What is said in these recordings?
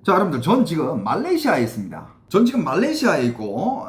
자, 여러분들, 전 지금 말레이시아에 있습니다. 전 지금 말레이시아에 있고,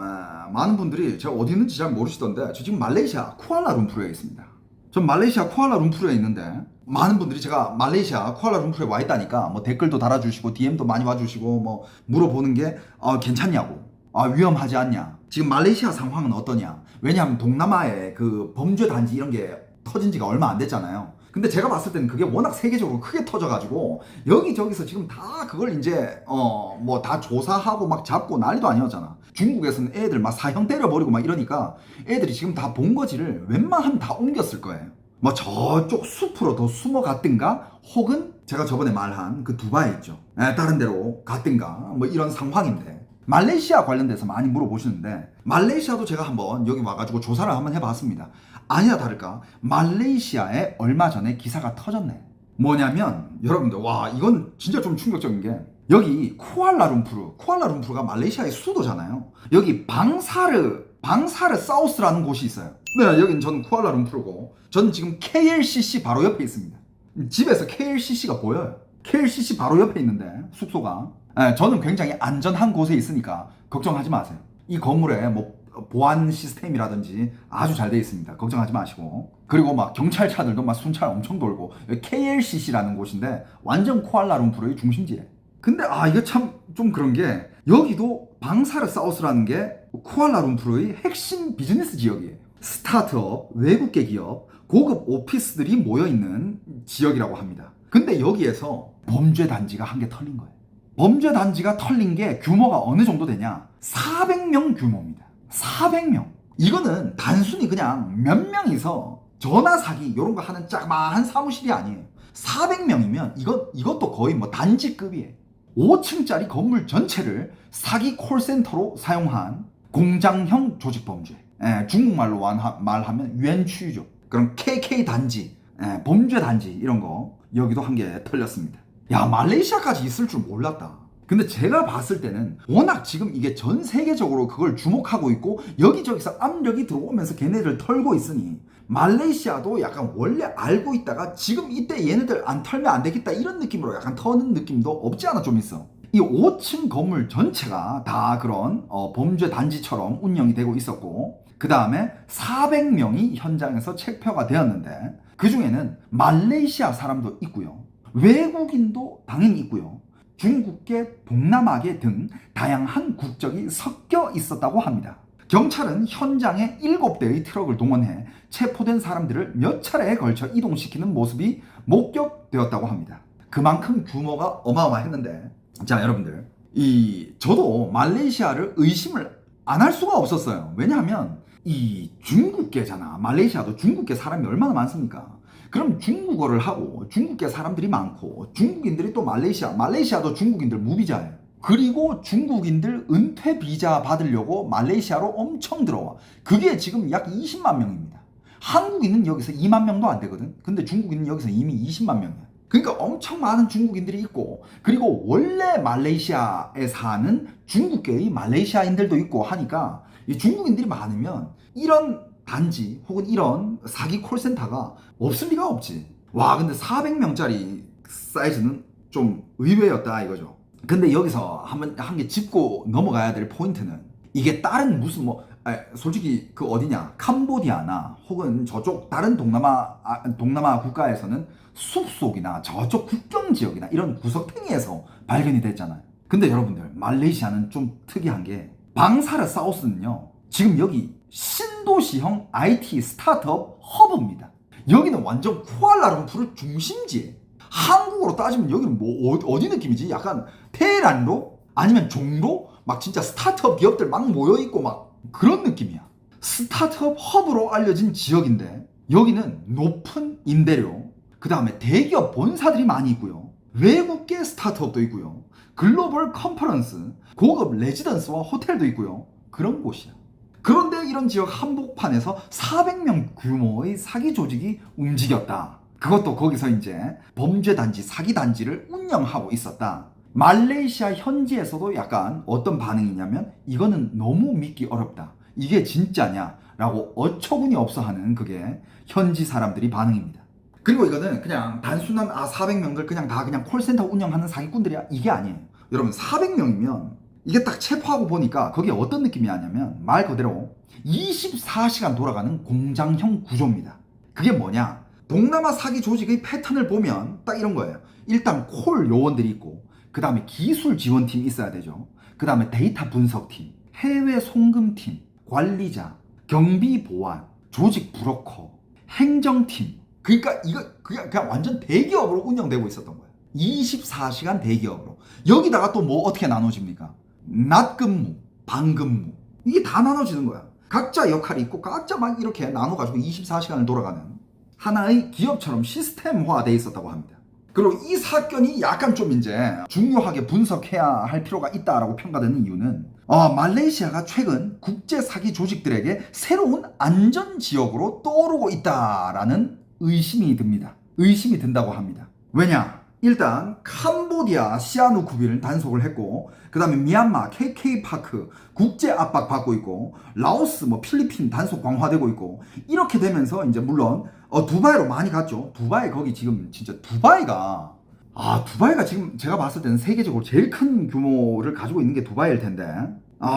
많은 분들이 제가 어디 있는지 잘 모르시던데, 저 지금 말레이시아 쿠알라룸푸르에 있습니다. 전 말레이시아 쿠알라룸푸르에 있는데, 많은 분들이 제가 말레이시아 쿠알라룸푸르에 와 있다니까, 뭐 댓글도 달아주시고, DM도 많이 와주시고, 뭐 물어보는 게, 괜찮냐고, 위험하지 않냐, 지금 말레이시아 상황은 어떠냐. 왜냐하면 동남아에 그 범죄 단지 이런 게 터진 지가 얼마 안 됐잖아요. 근데 제가 봤을 때는 그게 워낙 세계적으로 크게 터져가지고 여기저기서 지금 다 그걸 이제 뭐 다 조사하고 막 잡고 난리도 아니었잖아. 중국에서는 애들 막 사형 때려버리고 막 이러니까 애들이 지금 다 본거지를 웬만하면 다 옮겼을 거예요. 뭐 저쪽 숲으로 더 숨어갔든가 혹은 제가 저번에 말한 그 두바이 있죠. 다른 데로 갔든가 뭐 이런 상황인데, 말레이시아 관련돼서 많이 물어보시는데, 말레이시아도 제가 한번 여기 와가지고 조사를 한번 해봤습니다. 아니나 다를까 말레이시아에 얼마 전에 기사가 터졌네. 뭐냐면 여러분들, 와 이건 진짜 좀 충격적인 게, 여기 쿠알라룸푸르가 말레이시아의 수도잖아요. 여기 방사르 사우스라는 곳이 있어요. 네, 여긴 저는 쿠알라룸푸르고, 저는 지금 KLCC 바로 옆에 있습니다. 집에서 KLCC가 보여요. KLCC 바로 옆에 있는데 숙소가, 저는 굉장히 안전한 곳에 있으니까 걱정하지 마세요. 이 건물에 뭐 보안 시스템이라든지 아주 잘 돼 있습니다. 걱정하지 마시고. 그리고 막 경찰차들도 막 순찰 엄청 돌고, KLCC라는 곳인데 완전 쿠알라룸푸르의 중심지에. 근데 이게 참 좀 그런 게, 여기도 방사르 사우스라는 게 쿠알라룸푸르의 핵심 비즈니스 지역이에요. 스타트업, 외국계 기업, 고급 오피스들이 모여있는 지역이라고 합니다. 근데 여기에서 범죄 단지가 한 개 털린 거예요. 범죄 단지가 털린 게 규모가 어느 정도 되냐? 400명 규모입니다. 400명. 이거는 단순히 그냥 몇 명이서 전화 사기 이런 거 하는 자그마한 사무실이 아니에요. 400명이면 이것도 거의 뭐 단지급이에요. 5층짜리 건물 전체를 사기 콜센터로 사용한 공장형 조직범죄. 중국말로 말하면 유엔추유죠. 그럼 KK 단지, 범죄 단지 이런 거 여기도 한 개 털렸습니다. 야, 말레이시아까지 있을 줄 몰랐다. 근데 제가 봤을 때는 워낙 지금 이게 전 세계적으로 그걸 주목하고 있고 여기저기서 압력이 들어오면서 걔네들 털고 있으니, 말레이시아도 약간 원래 알고 있다가 지금 이때 얘네들 안 털면 안 되겠다 이런 느낌으로 약간 터는 느낌도 없지 않아 좀 있어. 이 5층 건물 전체가 다 그런 범죄 단지처럼 운영이 되고 있었고, 그 다음에 400명이 현장에서 체포가 되었는데, 그 중에는 말레이시아 사람도 있고요, 외국인도 당연히 있고요, 중국계, 동남아계 등 다양한 국적이 섞여 있었다고 합니다. 경찰은 현장에 7대의 트럭을 동원해 체포된 사람들을 몇 차례에 걸쳐 이동시키는 모습이 목격되었다고 합니다. 그만큼 규모가 어마어마했는데, 자 여러분들, 저도 말레이시아를 의심을 안 할 수가 없었어요. 왜냐하면 이 중국계잖아. 말레이시아도 중국계 사람이 얼마나 많습니까? 그럼 중국어를 하고 중국계 사람들이 많고, 중국인들이 또 말레이시아도 중국인들 무비자예요. 그리고 중국인들 은퇴 비자 받으려고 말레이시아로 엄청 들어와. 그게 지금 약 20만 명입니다. 한국인은 여기서 2만 명도 안 되거든. 근데 중국인은 여기서 이미 20만 명이야. 그러니까 엄청 많은 중국인들이 있고, 그리고 원래 말레이시아에 사는 중국계의 말레이시아인들도 있고 하니까, 이 중국인들이 많으면 이런 단지 혹은 이런 사기 콜센터가 없을 리가 없지. 와, 근데 400명짜리 사이즈는 좀 의외였다 이거죠. 근데 여기서 한 개 짚고 넘어가야 될 포인트는, 이게 다른 무슨 솔직히 그 어디냐, 캄보디아나 혹은 저쪽 다른 동남아 국가에서는 숲속이나 저쪽 국경 지역이나 이런 구석탱이에서 발견이 됐잖아요. 근데 여러분들, 말레이시아는 좀 특이한 게, 방사르 사우스는요 지금 여기 신도시형 IT 스타트업 허브입니다. 여기는 완전 쿠알라룸푸르 중심지에, 한국으로 따지면 여기는 뭐 어디 느낌이지? 약간 테헤란로? 아니면 종로? 막 진짜 스타트업 기업들 막 모여있고 막 그런 느낌이야. 스타트업 허브로 알려진 지역인데, 여기는 높은 임대료, 그 다음에 대기업 본사들이 많이 있고요, 외국계 스타트업도 있고요, 글로벌 컨퍼런스, 고급 레지던스와 호텔도 있고요, 그런 곳이야. 그런데 이런 지역 한복판에서 400명 규모의 사기 조직이 움직였다. 그것도 거기서 이제 범죄 단지, 사기 단지를 운영하고 있었다. 말레이시아 현지에서도 약간 어떤 반응이냐면, 이거는 너무 믿기 어렵다, 이게 진짜냐 라고 어처구니 없어 하는 그게 현지 사람들이 반응입니다. 그리고 이거는 그냥 단순한 400명들 그냥 다 그냥 콜센터 운영하는 사기꾼들이야, 이게 아니에요. 여러분 400명이면 이게 딱 체포하고 보니까 그게 어떤 느낌이냐면 말 그대로 24시간 돌아가는 공장형 구조입니다. 그게 뭐냐? 동남아 사기 조직의 패턴을 보면 딱 이런 거예요. 일단 콜 요원들이 있고, 그 다음에 기술 지원팀이 있어야 되죠. 그 다음에 데이터 분석팀, 해외 송금팀, 관리자, 경비 보안, 조직 브로커, 행정팀. 그러니까 이거 그냥 완전 대기업으로 운영되고 있었던 거예요. 24시간 대기업으로. 여기다가 또 뭐 어떻게 나눠집니까? 낮 근무, 반 근무. 이게 다 나눠지는 거야. 각자 역할이 있고 각자 막 이렇게 나눠가지고 24시간을 돌아가는 하나의 기업처럼 시스템화되어 있었다고 합니다. 그리고 이 사건이 약간 좀 이제 중요하게 분석해야 할 필요가 있다라고 평가되는 이유는 말레이시아가 최근 국제 사기 조직들에게 새로운 안전 지역으로 떠오르고 있다라는 의심이 듭니다. 의심이 든다고 합니다. 왜냐? 일단 캄보디아 시아누쿠빌 단속을 했고, 그 다음에 미얀마 KK파크 국제 압박 받고 있고, 라오스 필리핀 단속 강화되고 있고, 이렇게 되면서 이제 물론 두바이로 많이 갔죠. 두바이 거기 지금 진짜 두바이가 지금 제가 봤을 때는 세계적으로 제일 큰 규모를 가지고 있는 게 두바이일 텐데,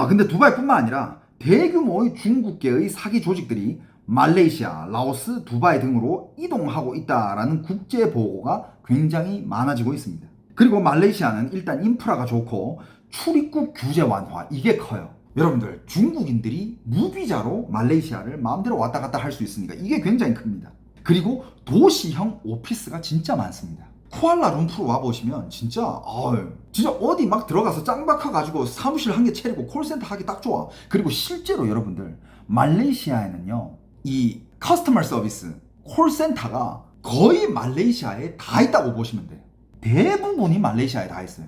근데 두바이뿐만 아니라 대규모의 중국계의 사기 조직들이 말레이시아, 라오스, 두바이 등으로 이동하고 있다라는 국제 보고가 굉장히 많아지고 있습니다. 그리고 말레이시아는 일단 인프라가 좋고 출입국 규제 완화 이게 커요. 여러분들 중국인들이 무비자로 말레이시아를 마음대로 왔다 갔다 할 수 있으니까 이게 굉장히 큽니다. 그리고 도시형 오피스가 진짜 많습니다. 쿠알라룸푸르 와보시면 진짜 어디 막 들어가서 짱박아 가지고 사무실 한 개 차리고 콜센터 하기 딱 좋아. 그리고 실제로 여러분들 말레이시아에는요 이 커스터머 서비스 콜센터가 거의 말레이시아에 다 있다고 보시면 돼요. 대부분이 말레이시아에 다 있어요.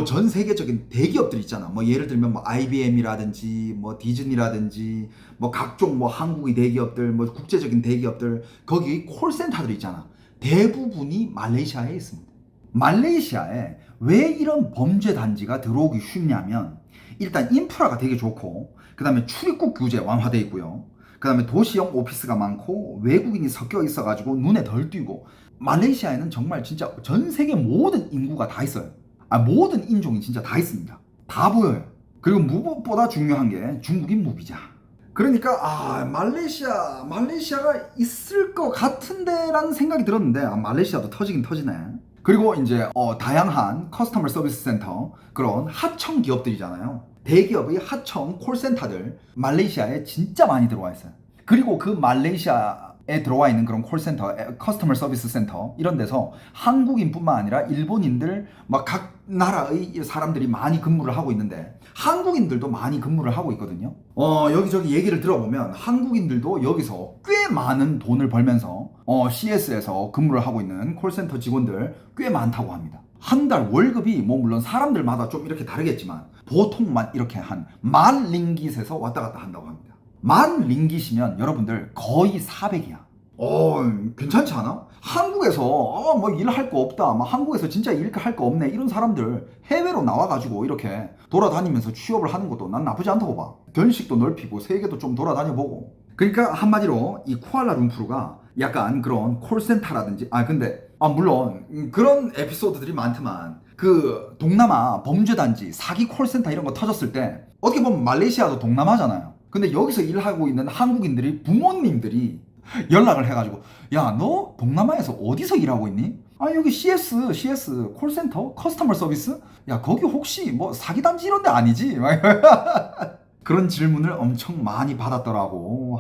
전 세계적인 대기업들 있잖아. 예를 들면 IBM이라든지 디즈니라든지 각종 한국의 대기업들 국제적인 대기업들 거기 콜센터들 있잖아. 대부분이 말레이시아에 있습니다. 말레이시아에 왜 이런 범죄 단지가 들어오기 쉽냐면 일단 인프라가 되게 좋고, 그 다음에 출입국 규제 완화돼 있고요. 그 다음에 도시형 오피스가 많고 외국인이 섞여 있어가지고 눈에 덜 띄고, 말레이시아에는 정말 진짜 전 세계 모든 인구가 다 있어요. 모든 인종이 진짜 다 있습니다. 다 보여요. 그리고 무엇보다 중요한 게 중국인 무비자. 그러니까 말레이시아가 있을 것 같은데 라는 생각이 들었는데 말레이시아도 터지긴 터지네. 그리고 이제 다양한 커스터머 서비스 센터, 그런 하청 기업들이잖아요. 대기업의 하청 콜센터들 말레이시아에 진짜 많이 들어와 있어요. 그리고 그 말레이시아에 들어와 있는 그런 콜센터, 커스터머 서비스 센터 이런 데서 한국인뿐만 아니라 일본인들 각 나라의 사람들이 많이 근무를 하고 있는데 한국인들도 많이 근무를 하고 있거든요. 여기저기 얘기를 들어보면 한국인들도 여기서 꽤 많은 돈을 벌면서 CS에서 근무를 하고 있는 콜센터 직원들 꽤 많다고 합니다. 한 달 월급이 물론 사람들마다 좀 이렇게 다르겠지만 보통만 이렇게 한 10,000링깃에서 왔다 갔다 한다고 합니다. 10,000링깃이면 여러분들 거의 400이야. 괜찮지 않아? 한국에서 일할 거 없다, 한국에서 진짜 일할 거 없네 이런 사람들 해외로 나와가지고 이렇게 돌아다니면서 취업을 하는 것도 난 나쁘지 않다고 봐. 견식도 넓히고 세계도 좀 돌아다녀보고. 그러니까 한마디로 이 쿠알라룸푸르가 약간 그런 콜센터라든지 근데 물론 그런 에피소드들이 많지만 그 동남아 범죄단지 사기 콜센터 이런 거 터졌을 때 어떻게 보면 말레이시아도 동남아잖아요. 근데 여기서 일하고 있는 한국인들이 부모님들이 연락을 해가지고 야, 너 동남아에서 어디서 일하고 있니? 여기 CS 콜센터 커스터머 서비스? 야, 거기 혹시 사기단지 이런 데 아니지? 그런 질문을 엄청 많이 받았다고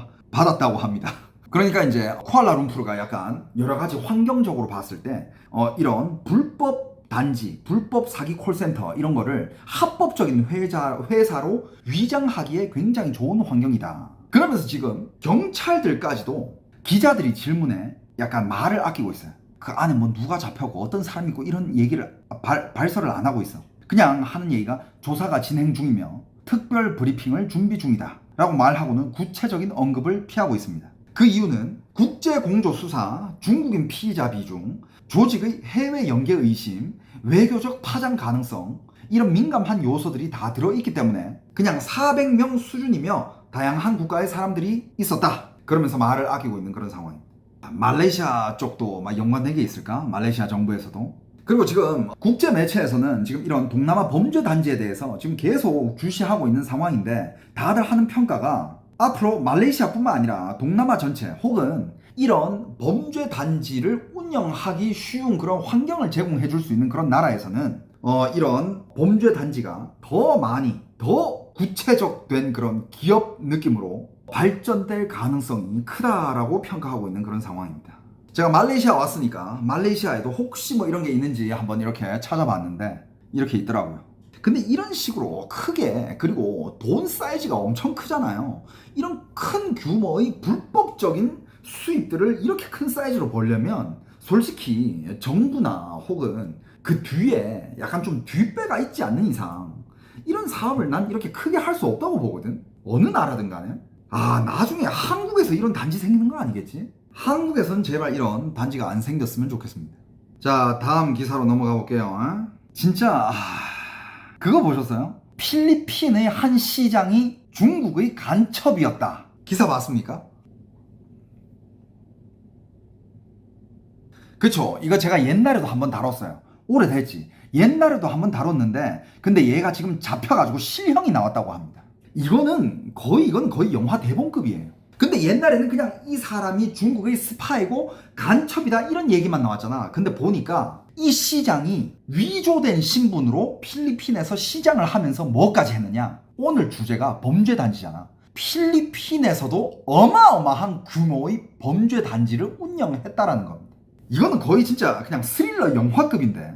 합니다. 그러니까 이제 쿠알라룸푸르가 약간 여러 가지 환경적으로 봤을 때 이런 불법 단지, 불법 사기 콜센터 이런 거를 합법적인 회사로 위장하기에 굉장히 좋은 환경이다. 그러면서 지금 경찰들까지도 기자들이 질문에 약간 말을 아끼고 있어요. 그 안에 누가 잡혀고 어떤 사람이 있고 이런 얘기를 발설을 안 하고 있어. 그냥 하는 얘기가 조사가 진행 중이며 특별 브리핑을 준비 중이다 라고 말하고는 구체적인 언급을 피하고 있습니다. 그 이유는 국제공조수사, 중국인 피의자 비중, 조직의 해외 연계 의심, 외교적 파장 가능성 이런 민감한 요소들이 다 들어있기 때문에 그냥 400명 수준이며 다양한 국가의 사람들이 있었다 그러면서 말을 아끼고 있는 그런 상황입니다. 말레이시아 쪽도 연관된 게 있을까? 말레이시아 정부에서도 그리고 지금 국제 매체에서는 지금 이런 동남아 범죄 단지에 대해서 지금 계속 주시하고 있는 상황인데 다들 하는 평가가 앞으로 말레이시아뿐만 아니라 동남아 전체 혹은 이런 범죄 단지를 운영하기 쉬운 그런 환경을 제공해 줄 수 있는 그런 나라에서는 이런 범죄 단지가 더 많이 더 구체적된 그런 기업 느낌으로 발전될 가능성이 크다라고 평가하고 있는 그런 상황입니다. 제가 말레이시아 왔으니까 말레이시아에도 혹시 뭐 이런 게 있는지 한번 이렇게 찾아봤는데 이렇게 있더라고요. 근데 이런 식으로 크게 그리고 돈 사이즈가 엄청 크잖아요. 이런 큰 규모의 불법적인 수입들을 이렇게 큰 사이즈로 벌려면 솔직히 정부나 혹은 그 뒤에 약간 좀 뒷배가 있지 않는 이상 이런 사업을 난 이렇게 크게 할 수 없다고 보거든. 어느 나라든 간에. 아, 나중에 한국에서 이런 단지 생기는 거 아니겠지? 한국에선 제발 이런 단지가 안 생겼으면 좋겠습니다. 자, 다음 기사로 넘어가 볼게요. 진짜 그거 보셨어요? 필리핀의 한 시장이 중국의 간첩이었다. 기사 봤습니까? 그쵸. 이거 제가 옛날에도 한번 다뤘어요. 오래됐지. 옛날에도 한번 다뤘는데 근데 얘가 지금 잡혀가지고 실형이 나왔다고 합니다. 이건 거의 영화 대본급이에요. 근데 옛날에는 그냥 이 사람이 중국의 스파이고 간첩이다 이런 얘기만 나왔잖아. 근데 보니까 이 시장이 위조된 신분으로 필리핀에서 시장을 하면서 뭐까지 했느냐? 오늘 주제가 범죄 단지잖아. 필리핀에서도 어마어마한 규모의 범죄 단지를 운영했다라는 겁니다. 이거는 거의 진짜 그냥 스릴러 영화급인데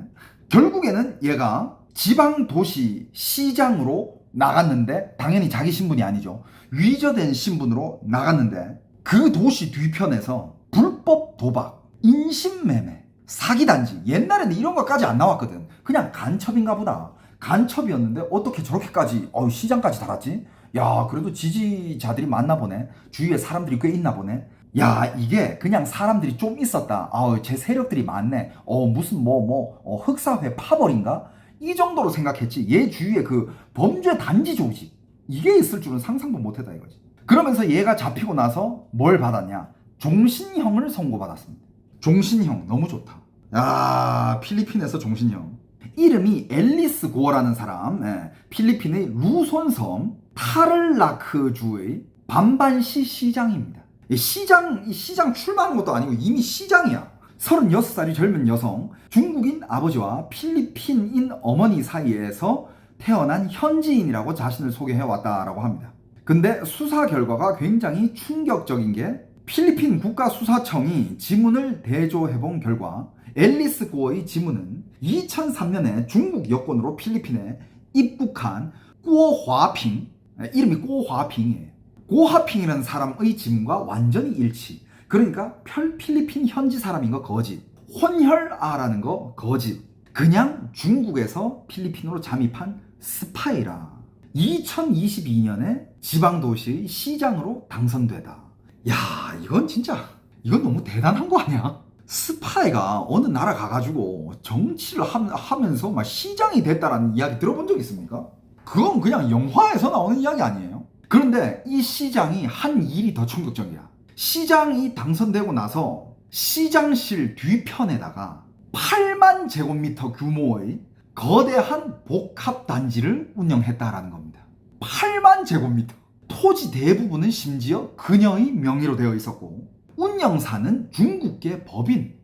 결국에는 얘가 지방 도시 시장으로 나갔는데 당연히 자기 신분이 아니죠. 위조된 신분으로 나갔는데 그 도시 뒤편에서 불법 도박, 인신매매, 사기단지 옛날에는 이런 것까지 안 나왔거든. 그냥 간첩인가 보다. 간첩이었는데 어떻게 저렇게까지 시장까지 달았지? 야, 그래도 지지자들이 많나 보네. 주위에 사람들이 꽤 있나 보네. 야, 이게 그냥 사람들이 좀 있었다. 제 세력들이 많네. 무슨 흑사회 파벌인가? 이 정도로 생각했지. 얘 주위에 그 범죄 단지 조직 이게 있을 줄은 상상도 못했다 이거지. 그러면서 얘가 잡히고 나서 뭘 받았냐? 종신형을 선고받았습니다. 종신형 너무 좋다. 야, 필리핀에서 종신형. 이름이 앨리스 고어라는 사람. 필리핀의 루손섬 타를라크주의 반반시 시장입니다. 시장 출마하는 것도 아니고 이미 시장이야. 36살이 젊은 여성, 중국인 아버지와 필리핀인 어머니 사이에서 태어난 현지인이라고 자신을 소개해왔다라고 합니다. 근데 수사 결과가 굉장히 충격적인 게 필리핀 국가수사청이 지문을 대조해본 결과 앨리스 고어의 지문은 2003년에 중국 여권으로 필리핀에 입국한 꾸어화핑, 이름이 꾸어화핑이에요. 고하핑이라는 사람의 지문과 완전히 일치. 그러니까 필리핀 현지 사람인 거 거짓. 혼혈아라는 거 거짓. 그냥 중국에서 필리핀으로 잠입한 스파이라. 2022년에 지방도시의 시장으로 당선되다. 야, 이건 너무 대단한 거 아니야? 스파이가 어느 나라 가가지고 정치를 하면서 막 시장이 됐다라는 이야기 들어본 적 있습니까? 그건 그냥 영화에서 나오는 이야기 아니에요? 그런데 이 시장이 한 일이 더 충격적이야. 시장이 당선되고 나서 시장실 뒤편에다가 8만 제곱미터 규모의 거대한 복합단지를 운영했다라는 겁니다. 8만 제곱미터. 토지 대부분은 심지어 그녀의 명의로 되어 있었고 운영사는 중국계 법인.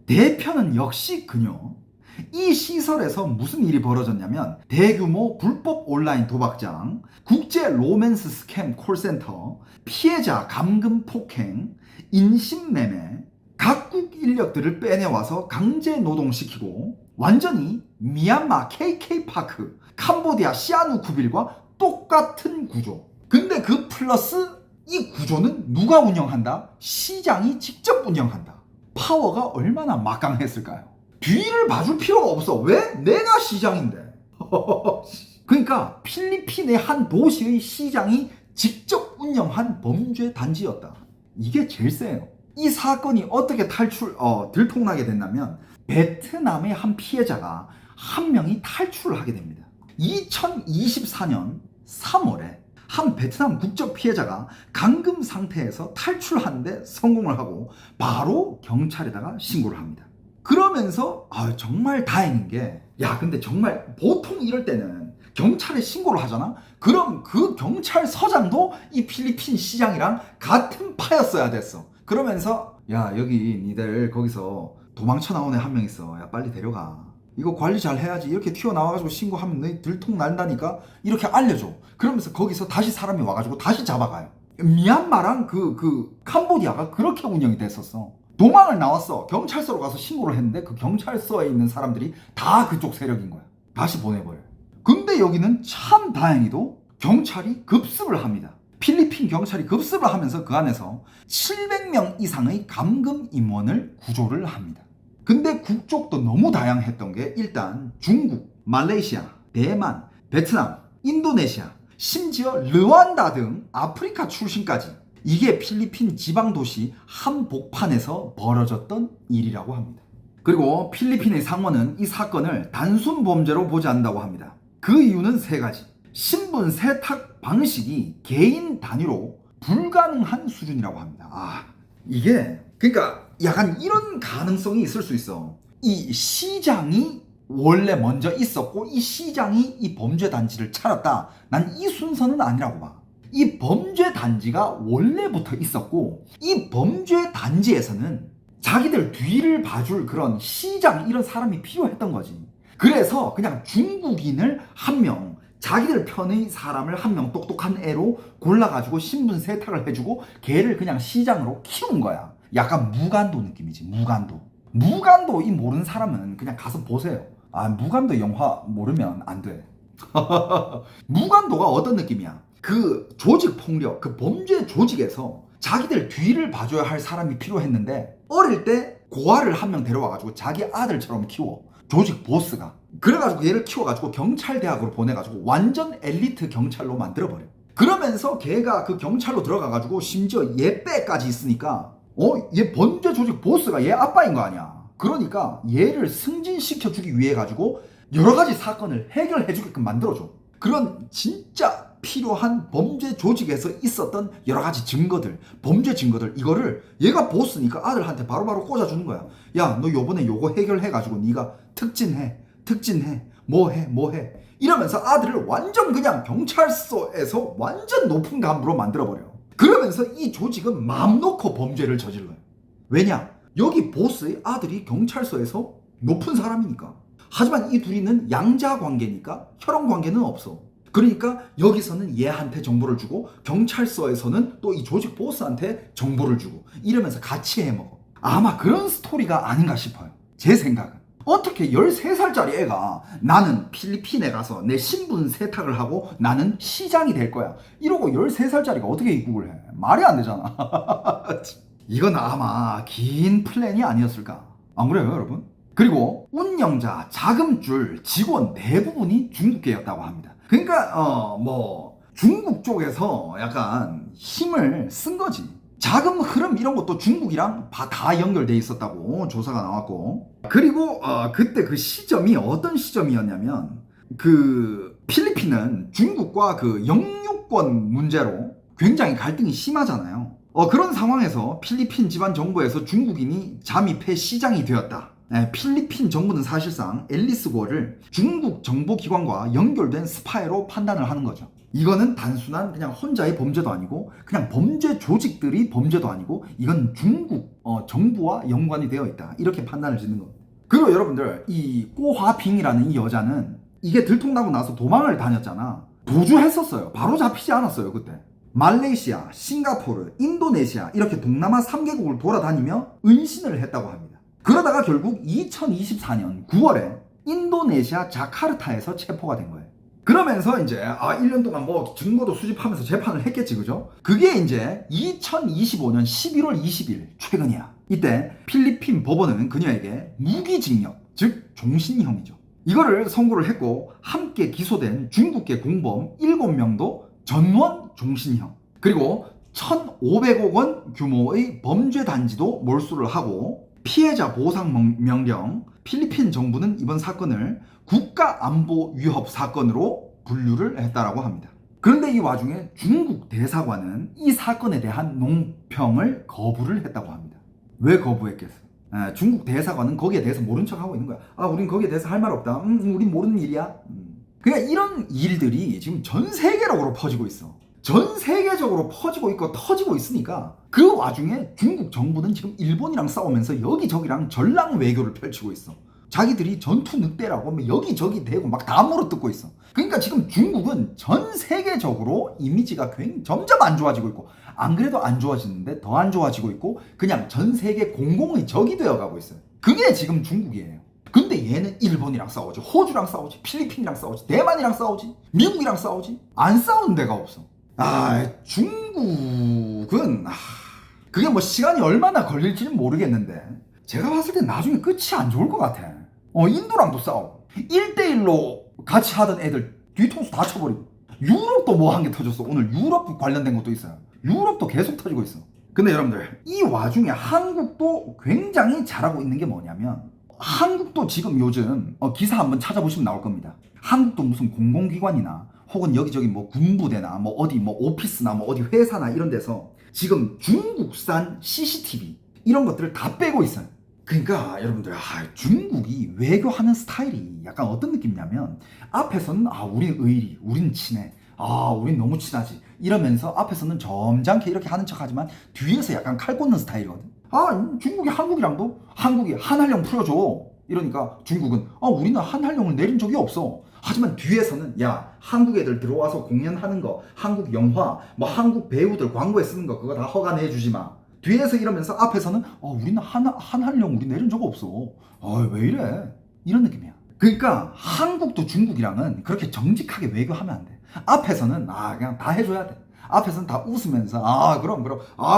대표는 역시 그녀. 이 시설에서 무슨 일이 벌어졌냐면 대규모 불법 온라인 도박장, 국제 로맨스 스캠 콜센터, 피해자 감금 폭행, 인신매매, 각국 인력들을 빼내와서 강제 노동시키고 완전히 미얀마 KK파크, 캄보디아 시아누쿠빌과 똑같은 구조. 근데 그 플러스 이 구조는 누가 운영한다? 시장이 직접 운영한다. 파워가 얼마나 막강했을까요? 뒤를 봐줄 필요가 없어. 왜? 내가 시장인데. 그러니까 필리핀의 한 도시의 시장이 직접 운영한 범죄 단지였다. 이게 제일 세요. 이 사건이 어떻게 들통나게 됐냐면 베트남의 한 피해자가 한 명이 탈출을 하게 됩니다. 2024년 3월에 한 베트남 국적 피해자가 감금 상태에서 탈출하는데 성공을 하고 바로 경찰에다가 신고를 합니다. 그러면서 정말 다행인 게, 야 근데 정말 보통 이럴 때는 경찰에 신고를 하잖아? 그럼 그 경찰서장도 이 필리핀 시장이랑 같은 파였어야 됐어. 그러면서 야 여기 니들 거기서 도망쳐 나온 애 한 명 있어. 야 빨리 데려가. 이거 관리 잘 해야지. 이렇게 튀어나와가지고 신고하면 너희 들통 난다니까. 이렇게 알려줘. 그러면서 거기서 다시 사람이 와가지고 다시 잡아가요. 미얀마랑 그 캄보디아가 그렇게 운영이 됐었어. 도망을 나왔어. 경찰서로 가서 신고를 했는데 그 경찰서에 있는 사람들이 다 그쪽 세력인 거야. 다시 보내버려요. 근데 여기는 참 다행히도 경찰이 급습을 합니다. 필리핀 경찰이 급습을 하면서 그 안에서 700명 이상의 감금 임원을 구조를 합니다. 근데 국적도 너무 다양했던 게 일단 중국, 말레이시아, 대만, 베트남, 인도네시아, 심지어 르완다 등 아프리카 출신까지, 이게 필리핀 지방도시 한복판에서 벌어졌던 일이라고 합니다. 그리고 필리핀의 상원은 이 사건을 단순 범죄로 보지 않는다고 합니다. 그 이유는 세 가지. 신분 세탁 방식이 개인 단위로 불가능한 수준이라고 합니다. 이게 그러니까 약간 이런 가능성이 있을 수 있어. 이 시장이 원래 먼저 있었고 이 시장이 이 범죄 단지를 차렸다. 난 이 순서는 아니라고 봐. 이 범죄 단지가 원래부터 있었고 이 범죄 단지에서는 자기들 뒤를 봐줄 그런 시장 이런 사람이 필요했던 거지. 그래서 그냥 중국인을 한 명, 자기들 편의 사람을 한 명 똑똑한 애로 골라가지고 신분 세탁을 해주고 걔를 그냥 시장으로 키운 거야. 약간 무간도 느낌이지. 무간도 이 모르는 사람은 그냥 가서 보세요. 무간도 영화 모르면 안 돼. 무간도가 어떤 느낌이야? 그 조직 폭력, 그 범죄 조직에서 자기들 뒤를 봐줘야 할 사람이 필요했는데 어릴 때 고아를 한 명 데려와가지고 자기 아들처럼 키워. 조직 보스가. 그래가지고 얘를 키워가지고 경찰대학으로 보내가지고 완전 엘리트 경찰로 만들어버려. 그러면서 걔가 그 경찰로 들어가가지고 심지어 얘 빼까지 있으니까 얘 범죄 조직 보스가 얘 아빠인 거 아니야. 그러니까 얘를 승진시켜주기 위해 가지고 여러 가지 사건을 해결해주게끔 만들어줘. 그런 진짜 필요한 범죄 조직에서 있었던 여러 가지 증거들, 범죄 증거들, 이거를 얘가 보스니까 아들한테 바로바로 꽂아주는 거야. 야, 너 요번에 요거 해결해가지고 네가 특진해, 뭐해. 이러면서 아들을 완전 그냥 경찰서에서 완전 높은 간부로 만들어버려. 그러면서 이 조직은 마음 놓고 범죄를 저질러요. 왜냐? 여기 보스의 아들이 경찰서에서 높은 사람이니까. 하지만 이 둘이는 양자 관계니까 혈연 관계는 없어. 그러니까 여기서는 얘한테 정보를 주고 경찰서에서는 또 이 조직 보스한테 정보를 주고 이러면서 같이 해먹어. 아마 그런 스토리가 아닌가 싶어요. 제 생각은. 어떻게 13살짜리 애가 나는 필리핀에 가서 내 신분 세탁을 하고 나는 시장이 될 거야. 이러고 13살짜리가 어떻게 입국을 해? 말이 안 되잖아. 이건 아마 긴 플랜이 아니었을까. 안 그래요, 여러분? 그리고 운영자, 자금줄, 직원 대부분이 중국계였다고 합니다. 그러니까 중국 쪽에서 약간 힘을 쓴 거지. 자금 흐름 이런 것도 중국이랑 다 연결돼 있었다고 조사가 나왔고. 그리고 그때 그 시점이 어떤 시점이었냐면 그 필리핀은 중국과 그 영유권 문제로 굉장히 갈등이 심하잖아요. 그런 상황에서 필리핀 지방 정부에서 중국인이 잠입해 시장이 되었다. 필리핀 정부는 사실상 앨리스 고어를 중국 정보기관과 연결된 스파이로 판단을 하는 거죠. 이거는 단순한 그냥 혼자의 범죄도 아니고 그냥 범죄 조직들이 범죄도 아니고 이건 중국 정부와 연관이 되어 있다. 이렇게 판단을 짓는 겁니다. 그리고 여러분들 이 꼬화빙이라는 이 여자는 이게 들통나고 나서 도망을 다녔잖아. 도주했었어요. 바로 잡히지 않았어요. 그때. 말레이시아, 싱가포르, 인도네시아 이렇게 동남아 3개국을 돌아다니며 은신을 했다고 합니다. 그러다가 결국 2024년 9월에 인도네시아 자카르타에서 체포가 된 거예요. 그러면서 이제 1년 동안 뭐 증거도 수집하면서 재판을 했겠지, 그죠? 그게 이제 2025년 11월 20일 최근이야. 이때 필리핀 법원은 그녀에게 무기징역, 즉 종신형이죠. 이거를 선고를 했고 함께 기소된 중국계 공범 7명도 전원 종신형, 그리고 1,500억 원 규모의 범죄 단지도 몰수를 하고 피해자 보상 명령, 필리핀 정부는 이번 사건을 국가안보 위협 사건으로 분류를 했다라고 합니다. 그런데 이 와중에 중국 대사관은 이 사건에 대한 논평을 거부를 했다고 합니다. 왜 거부했겠어? 중국 대사관은 거기에 대해서 모른 척하고 있는 거야. 아, 우린 거기에 대해서 할 말 없다. 우린 모르는 일이야. 그러니까 이런 일들이 지금 전 세계적으로 퍼지고 있어. 전 세계적으로 퍼지고 있고 터지고 있으니까 그 와중에 중국 정부는 지금 일본이랑 싸우면서 여기저기랑 전랑 외교를 펼치고 있어. 자기들이 전투 늑대라고 뭐 여기저기 대고 막 다 물어뜯고 있어. 그러니까 지금 중국은 전 세계적으로 이미지가 굉장히 점점 안 좋아지고 있고, 안 그래도 안 좋아지는데 더 안 좋아지고 있고, 그냥 전 세계 공공의 적이 되어가고 있어요. 그게 지금 중국이에요. 근데 얘는 일본이랑 싸우지, 호주랑 싸우지, 필리핀이랑 싸우지, 대만이랑 싸우지, 미국이랑 싸우지. 안 싸우는 데가 없어. 중국은 그게 뭐 시간이 얼마나 걸릴지는 모르겠는데 제가 봤을 때 나중에 끝이 안 좋을 것 같아. 인도랑도 싸우고 1대1로 같이 하던 애들 뒤통수 다 쳐버리고, 유럽도 뭐 한 게 터졌어. 오늘 유럽 관련된 것도 있어요. 유럽도 계속 터지고 있어. 근데 여러분들, 이 와중에 한국도 굉장히 잘하고 있는 게 뭐냐면, 한국도 지금 요즘 기사 한번 찾아보시면 나올 겁니다. 한국도 무슨 공공기관이나 혹은 여기저기 뭐 군부대나 뭐 어디 뭐 오피스나 뭐 어디 회사나 이런 데서 지금 중국산 CCTV 이런 것들을 다 빼고 있어요. 그러니까 여러분들, 중국이 외교하는 스타일이 약간 어떤 느낌이냐면, 앞에서는 우린 의리, 우린 친해, 우린 너무 친하지 이러면서 앞에서는 점잖게 이렇게 하는 척하지만 뒤에서 약간 칼 꽂는 스타일이거든. 중국이 한국이랑도, 한국이 한한령 풀어줘 이러니까 중국은 우리는 한한령을 내린 적이 없어. 하지만 뒤에서는 야, 한국 애들 들어와서 공연하는 거, 한국 영화, 뭐 한국 배우들 광고에 쓰는 거 그거 다 허가내 주지 마. 뒤에서 이러면서 앞에서는 우리는 한한령 우리 내린 적 없어. 왜 이래? 이런 느낌이야. 그러니까 한국도 중국이랑은 그렇게 정직하게 외교하면 안 돼. 앞에서는 그냥 다 해줘야 돼. 앞에서는 다 웃으면서 그럼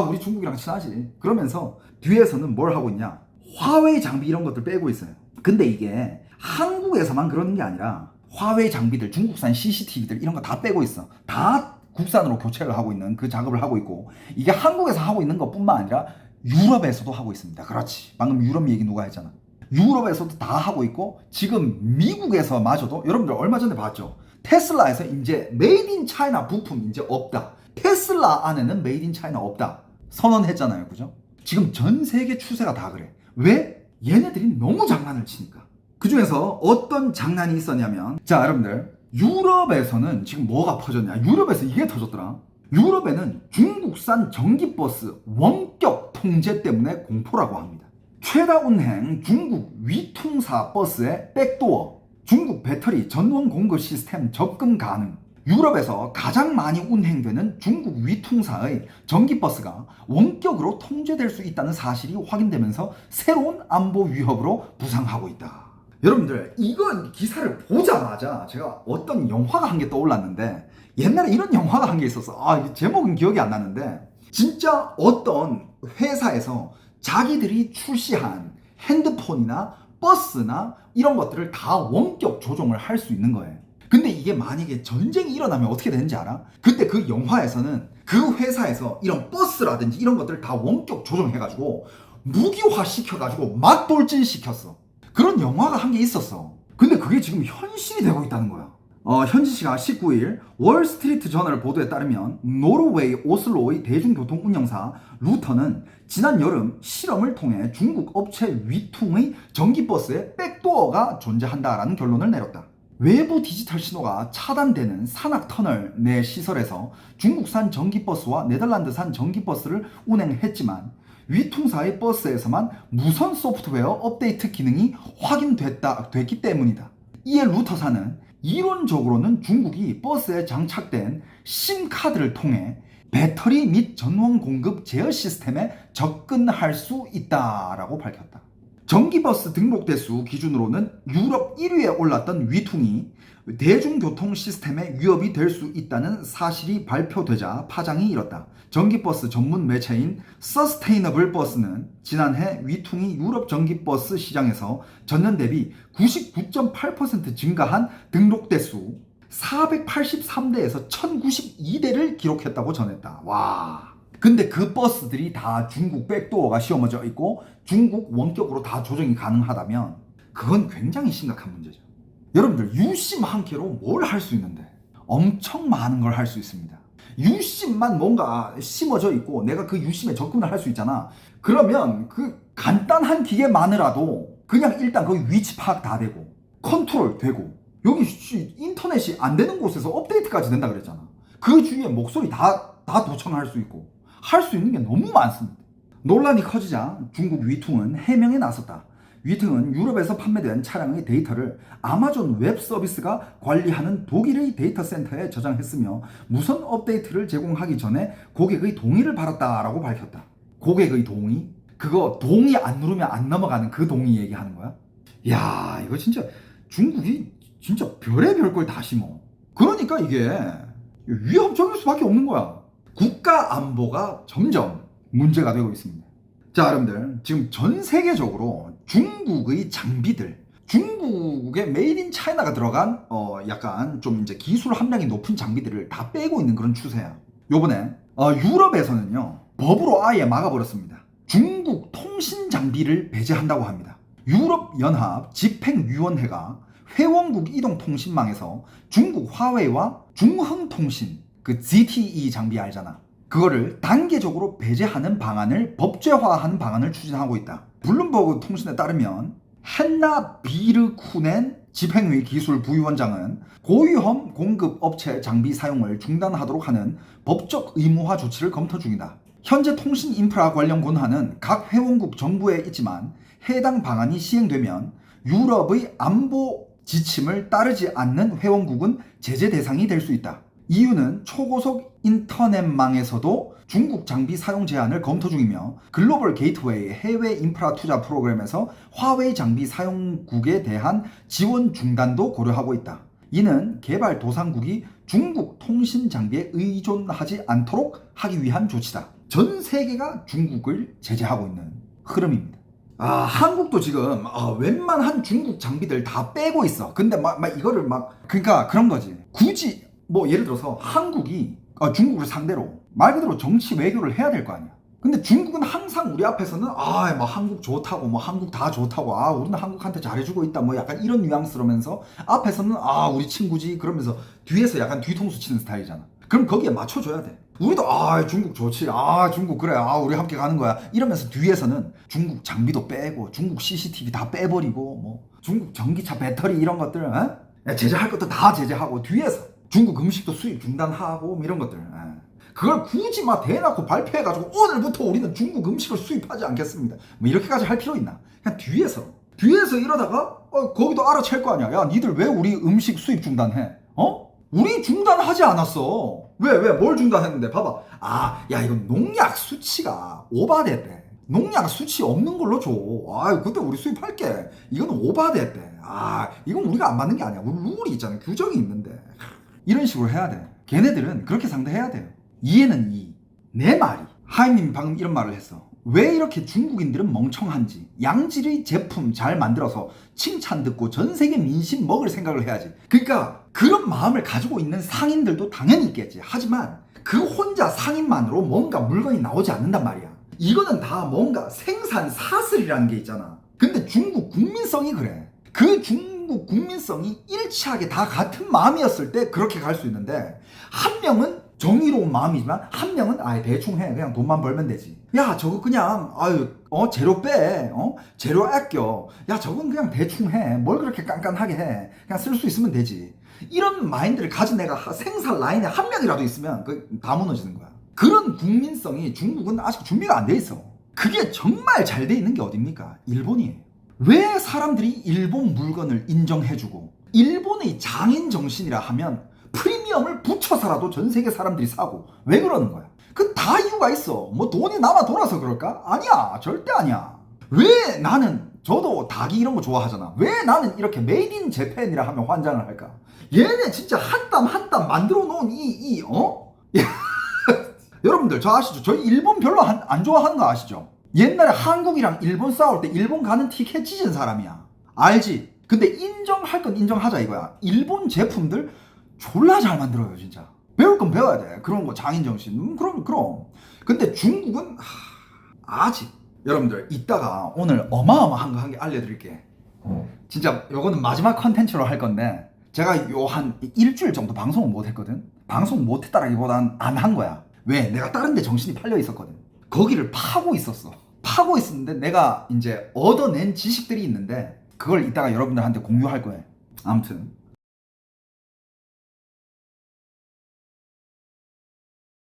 우리 중국이랑 친하지 그러면서, 뒤에서는 뭘 하고 있냐, 화웨이 장비 이런 것들 빼고 있어요. 근데 이게 한국에서만 그러는 게 아니라 화웨이 장비들, 중국산 CCTV들 이런 거 다 빼고 있어. 다 국산으로 교체를 하고 있는 그 작업을 하고 있고, 이게 한국에서 하고 있는 것뿐만 아니라 유럽에서도 하고 있습니다. 그렇지, 방금 유럽 얘기 누가 했잖아. 유럽에서도 다 하고 있고, 지금 미국에서마저도, 여러분들 얼마 전에 봤죠? 테슬라에서 이제 메이드 인 차이나 부품 이제 없다. 테슬라 안에는 메이드 인 차이나 없다 선언했잖아요. 그죠? 지금 전 세계 추세가 다 그래. 왜? 얘네들이 너무 장난을 치니까. 그 중에서 어떤 장난이 있었냐면, 자 여러분들, 유럽에서는 지금 뭐가 퍼졌냐, 유럽에서 이게 터졌더라. 유럽에는 중국산 전기버스 원격 통제 때문에 공포라고 합니다. 최다 운행 중국 위통사 버스의 백도어, 중국 배터리 전원 공급 시스템 접근 가능, 유럽에서 가장 많이 운행되는 중국 위통사의 전기버스가 원격으로 통제될 수 있다는 사실이 확인되면서 새로운 안보 위협으로 부상하고 있다. 여러분들, 이건 기사를 보자마자 제가 어떤 영화가 한 개 떠올랐는데, 옛날에 이런 영화가 한 게 있었어. 제목은 기억이 안 나는데, 진짜 어떤 회사에서 자기들이 출시한 핸드폰이나 버스나 이런 것들을 다 원격 조종을 할 수 있는 거예요. 근데 이게 만약에 전쟁이 일어나면 어떻게 되는지 알아? 그때 그 영화에서는 그 회사에서 이런 버스라든지 이런 것들을 다 원격 조종해가지고 무기화 시켜가지고 막 돌진시켰어. 그런 영화가 한 게 있었어. 근데 그게 지금 현실이 되고 있다는 거야. 현지 시간 19일 월스트리트 저널 보도에 따르면, 노르웨이 오슬로의 대중교통 운영사 루터는 지난 여름 실험을 통해 중국 업체 위퉁의 전기버스에 백도어가 존재한다라는 결론을 내렸다. 외부 디지털 신호가 차단되는 산악 터널 내 시설에서 중국산 전기버스와 네덜란드산 전기버스를 운행했지만, 위통사의 버스에서만 무선 소프트웨어 업데이트 기능이 확인됐기 때문이다. 이에 루터사는 이론적으로는 중국이 버스에 장착된 심카드를 통해 배터리 및 전원 공급 제어 시스템에 접근할 수 있다라고 밝혔다. 전기버스 등록 대수 기준으로는 유럽 1위에 올랐던 위퉁이 대중교통 시스템에 위협이 될 수 있다는 사실이 발표되자 파장이 일었다. 전기버스 전문 매체인 서스테이너블 버스는 지난해 위퉁이 유럽 전기버스 시장에서 전년 대비 99.8% 증가한 등록 대수 483대에서 1092대를 기록했다고 전했다. 와. 근데 그 버스들이 다 중국 백도어가 씌워져 있고 중국 원격으로 다 조정이 가능하다면 그건 굉장히 심각한 문제죠. 여러분들, 유심 한 개로 뭘 할 수 있는데 엄청 많은 걸 할 수 있습니다. 유심만 뭔가 심어져 있고 내가 그 유심에 접근을 할 수 있잖아. 그러면 그 간단한 기계만으라도 그냥 일단 거기 위치 파악 다 되고 컨트롤 되고 여기 인터넷이 안 되는 곳에서 업데이트까지 된다 그랬잖아. 그 주위에 목소리 다 도청할 수 있고 할 수 있는 게 너무 많습니다. 논란이 커지자 중국 위퉁은 해명에 나섰다. 위퉁은 유럽에서 판매된 차량의 데이터를 아마존 웹 서비스가 관리하는 독일의 데이터 센터에 저장했으며 무선 업데이트를 제공하기 전에 고객의 동의를 받았다라고 밝혔다. 고객의 동의? 그거 동의 안 누르면 안 넘어가는 그 동의 얘기하는 거야? 야, 이거 진짜 중국이 진짜 별의별 걸 다 심어. 그러니까 이게 위협적일 수밖에 없는 거야. 국가 안보가 점점 문제가 되고 있습니다. 자, 여러분들 지금 전 세계적으로 중국의 장비들, 중국의 메이드 인 차이나가 들어간 약간 좀 이제 기술 함량이 높은 장비들을 다 빼고 있는 그런 추세야. 요번에 유럽에서는요 법으로 아예 막아버렸습니다. 중국 통신 장비를 배제한다고 합니다. 유럽연합 집행위원회가 회원국 이동통신망에서 중국 화웨이와 중흥통신 그 ZTE 장비 알잖아. 그거를 단계적으로 배제하는 방안을 법제화하는 방안을 추진하고 있다. 블룸버그 통신에 따르면 헨나 비르쿠넨 집행위 기술 부위원장은 고위험 공급 업체 장비 사용을 중단하도록 하는 법적 의무화 조치를 검토 중이다. 현재 통신 인프라 관련 권한은 각 회원국 정부에 있지만 해당 방안이 시행되면 유럽의 안보 지침을 따르지 않는 회원국은 제재 대상이 될 수 있다. EU는 초고속 인터넷망에서도 중국 장비 사용 제한을 검토 중이며 글로벌 게이트웨이 해외 인프라 투자 프로그램에서 화웨이 장비 사용국에 대한 지원 중단도 고려하고 있다. 이는 개발 도상국이 중국 통신 장비에 의존하지 않도록 하기 위한 조치다. 전 세계가 중국을 제재하고 있는 흐름입니다. 한국도 지금 웬만한 중국 장비들 다 빼고 있어. 근데 막 이거를 그러니까 그런 거지. 굳이 뭐 예를 들어서 한국이 중국을 상대로 말 그대로 정치 외교를 해야 될 거 아니야. 근데 중국은 항상 우리 앞에서는 뭐 한국 좋다고 뭐 한국 다 좋다고 우리는 한국한테 잘해주고 있다 뭐 약간 이런 뉘앙스로면서 앞에서는 우리 친구지 그러면서 뒤에서 약간 뒤통수 치는 스타일이잖아. 그럼 거기에 맞춰줘야 돼. 우리도 중국 좋지 중국 그래 우리 함께 가는 거야 이러면서 뒤에서는 중국 장비도 빼고 중국 CCTV 다 빼버리고 뭐 중국 전기차 배터리 이런 것들 제재할 것도 다 제재하고 뒤에서 중국 음식도 수입 중단하고 뭐 이런 것들 그걸 굳이 대놓고 발표해가지고 오늘부터 우리는 중국 음식을 수입하지 않겠습니다 뭐 이렇게까지 할 필요 있나. 그냥 뒤에서 이러다가 거기도 알아챌 거 아니야. 야 니들 왜 우리 음식 수입 중단해? 우리 중단하지 않았어. 왜 뭘 중단했는데 봐봐. 야 이건 농약 수치가 오바됐대. 농약 수치 없는 걸로 줘. 그때 우리 수입할게. 이건 오바됐대. 이건 우리가 안 맞는 게 아니야. 우리 룰이 있잖아. 규정이 있는데. 이런 식으로 해야 돼. 걔네들은 그렇게 상대해야 돼요. 이해는 내 말이. 하임님 방금 이런 말을 했어. 왜 이렇게 중국인들은 멍청한지. 양질의 제품 잘 만들어서 칭찬 듣고 전 세계 민심 먹을 생각을 해야지. 그러니까 그런 마음을 가지고 있는 상인들도 당연히 있겠지. 하지만 그 혼자 상인만으로 뭔가 물건이 나오지 않는단 말이야. 이거는 다 뭔가 생산 사슬이라는 게 있잖아. 근데 중국 국민성이 그래. 그 중국 국민성이 일치하게 다 같은 마음이었을 때 그렇게 갈 수 있는데 한 명은 정의로운 마음이지만 한 명은 대충 해. 그냥 돈만 벌면 되지. 야 저거 그냥 재료 빼. 재료 아껴. 야 저건 그냥 대충 해. 뭘 그렇게 깐깐하게 해. 그냥 쓸 수 있으면 되지. 이런 마인드를 가진 애가 생산 라인에 한 명이라도 있으면 다 무너지는 거야. 그런 국민성이 중국은 아직 준비가 안 돼 있어. 그게 정말 잘 돼 있는 게 어딥니까? 일본이에요. 왜 사람들이 일본 물건을 인정해주고 일본의 장인 정신이라 하면 프리미엄을 붙여서라도 전 세계 사람들이 사고 왜 그러는 거야? 그 다 이유가 있어. 뭐 돈이 남아 돌아서 그럴까? 아니야. 절대 아니야. 왜 나는 저도 닭이 이런 거 좋아하잖아. 왜 나는 이렇게 메이드 인 재팬이라 하면 환장을 할까? 얘네 진짜 한 땀 한 땀 만들어 놓은 여러분들 저 아시죠? 저희 일본 별로 안 좋아하는 거 아시죠? 옛날에 한국이랑 일본 싸울 때 일본 가는 티켓 찢은 사람이야. 알지? 근데 인정할 건 인정하자 이거야. 일본 제품들 졸라 잘 만들어요 진짜. 배울 건 배워야 돼. 그런 거 장인정신. 그럼. 근데 중국은 아직 여러분들 이따가 오늘 어마어마한 거 한 개 알려드릴게. 진짜 요거는 마지막 컨텐츠로 할 건데 제가 요 한 일주일 정도 방송을 못 했거든. 방송 못 했다라기보단 안 한 거야. 왜? 내가 다른 데 정신이 팔려 있었거든. 거기를 파고 있었어. 파고 있었는데 내가 이제 얻어낸 지식들이 있는데 그걸 이따가 여러분들한테 공유할 거예요. 아무튼